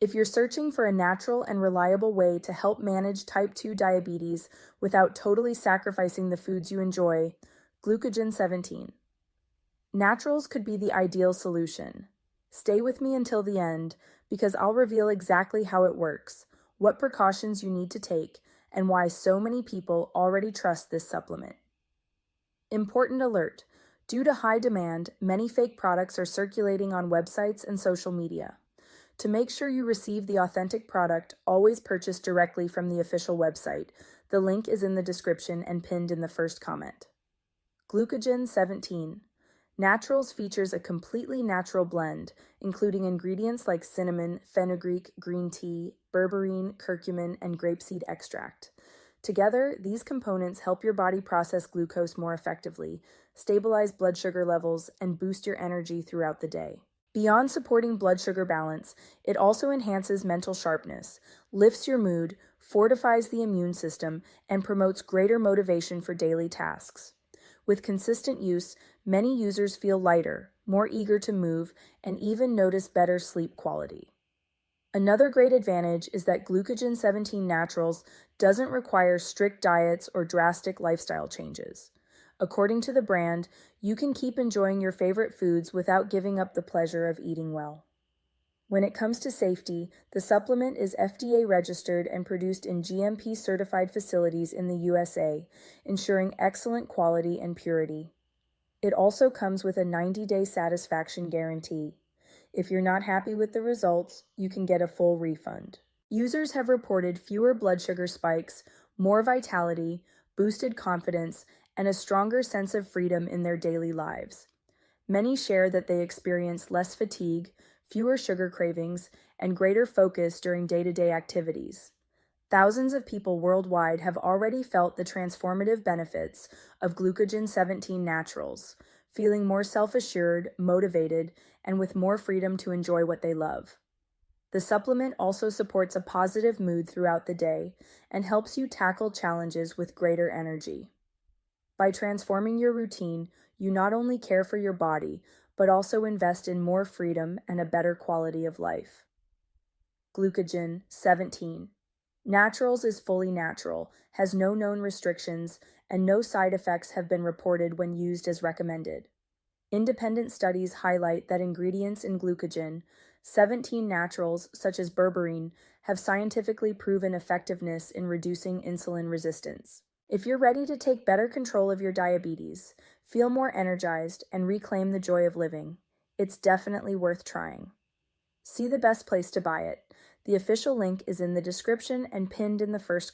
If you're searching for a natural and reliable way to help manage type 2 diabetes without totally sacrificing the foods you enjoy, GlucoGen17. Naturals could be the ideal solution. Stay with me until the end because I'll reveal exactly how it works, what precautions you need to take, and why so many people already trust this supplement. Important alert: due to high demand, many fake products are circulating on websites and social media. To make sure you receive the authentic product, always purchase directly from the official website. The link is in the description and pinned in the first comment. GlucoGen17. Naturals features a completely natural blend, including ingredients like cinnamon, fenugreek, green tea, berberine, curcumin, and grapeseed extract. Together, these components help your body process glucose more effectively, stabilize blood sugar levels, and boost your energy throughout the day. Beyond supporting blood sugar balance, it also enhances mental sharpness, lifts your mood, fortifies the immune system, and promotes greater motivation for daily tasks. With consistent use, many users feel lighter, more eager to move, and even notice better sleep quality. Another great advantage is that GlucoGen17 Naturals doesn't require strict diets or drastic lifestyle changes. According to the brand, you can keep enjoying your favorite foods without giving up the pleasure of eating well. When it comes to safety, the supplement is FDA registered and produced in GMP certified facilities in the USA, ensuring excellent quality and purity. It also comes with a 90-day satisfaction guarantee. If you're not happy with the results, you can get a full refund. Users have reported fewer blood sugar spikes, more vitality, boosted confidence, and a stronger sense of freedom in their daily lives. Many share that they experience less fatigue, fewer sugar cravings, and greater focus during day-to-day activities. Thousands of people worldwide have already felt the transformative benefits of GlucoGen17 Naturals, feeling more self-assured, motivated, and with more freedom to enjoy what they love. The supplement also supports a positive mood throughout the day and helps you tackle challenges with greater energy. By transforming your routine, you not only care for your body, but also invest in more freedom and a better quality of life. GlucoGen17. Naturals is fully natural, has no known restrictions, and no side effects have been reported when used as recommended. Independent studies highlight that ingredients in GlucoGen17 Naturals, such as berberine, have scientifically proven effectiveness in reducing insulin resistance. If you're ready to take better control of your diabetes, feel more energized, and reclaim the joy of living, it's definitely worth trying. See the best place to buy it. The official link is in the description and pinned in the first comment.